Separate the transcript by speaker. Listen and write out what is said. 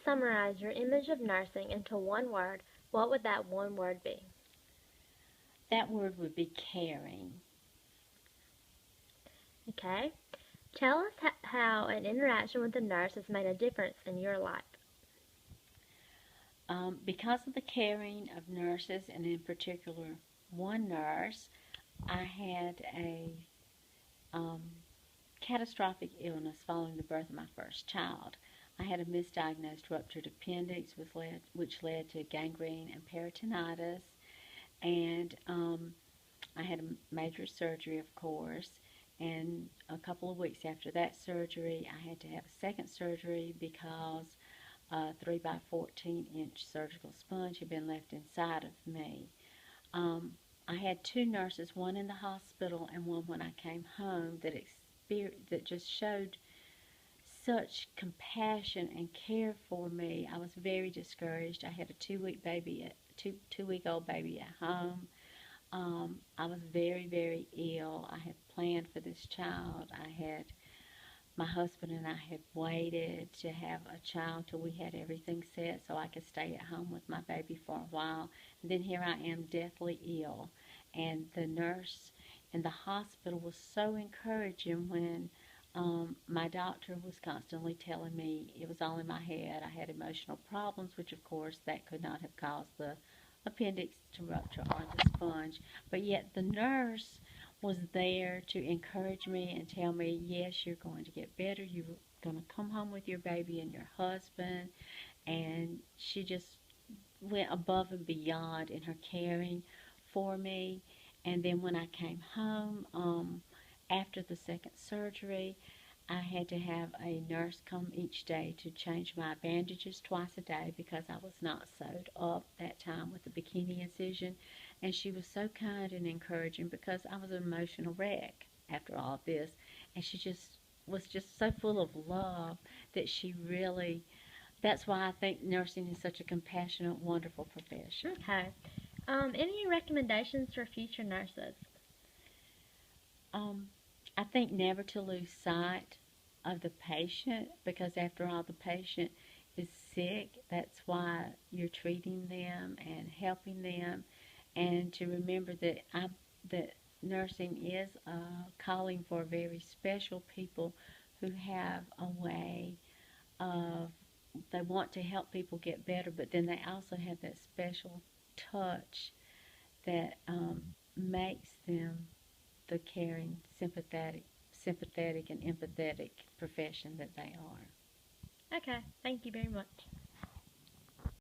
Speaker 1: summarize your image of nursing into one word, what would that one word be?
Speaker 2: That word would be caring.
Speaker 1: Okay. Tell us how an interaction with a nurse has made a difference in your life.
Speaker 2: Because of the caring of nurses, and in particular one nurse, I had a um, catastrophic illness following the birth of my first child. I had a misdiagnosed ruptured appendix, which led to gangrene and peritonitis, and I had a major surgery, of course. And a couple of weeks after that surgery, I had to have a second surgery because a 3 by 14-inch surgical sponge had been left inside of me. I had two nurses, one in the hospital and one when I came home, that just showed such compassion and care for me. I was very discouraged. I had a 2 week baby, two week old baby at home. I was very, very ill. I had planned for this child. My husband and I had waited to have a child till we had everything set so I could stay at home with my baby for a while. And then here I am, deathly ill. And the nurse in the hospital was so encouraging when my doctor was constantly telling me it was all in my head. I had emotional problems, which of course that could not have caused the appendix to rupture or the sponge. But yet the nurse was there to encourage me and tell me, yes, you're going to get better. You're going to come home with your baby and your husband. And she just went above and beyond in her caring for me. And then when I came home, after the second surgery, I had to have a nurse come each day to change my bandages twice a day because I was not sewed up that time with the bikini incision. And she was so kind and encouraging because I was an emotional wreck after all of this. And she just was just so full of love that she really, that's why I think nursing is such a compassionate, wonderful profession.
Speaker 1: Okay. Any recommendations for future nurses?
Speaker 2: Um, I think never to lose sight of the patient because after all the patient is sick, that's why you're treating them and helping them, and to remember that nursing is calling for very special people who have a way of, they want to help people get better, but then they also have that special touch that makes them the caring, sympathetic and empathetic profession that they are.
Speaker 1: Okay, thank you very much.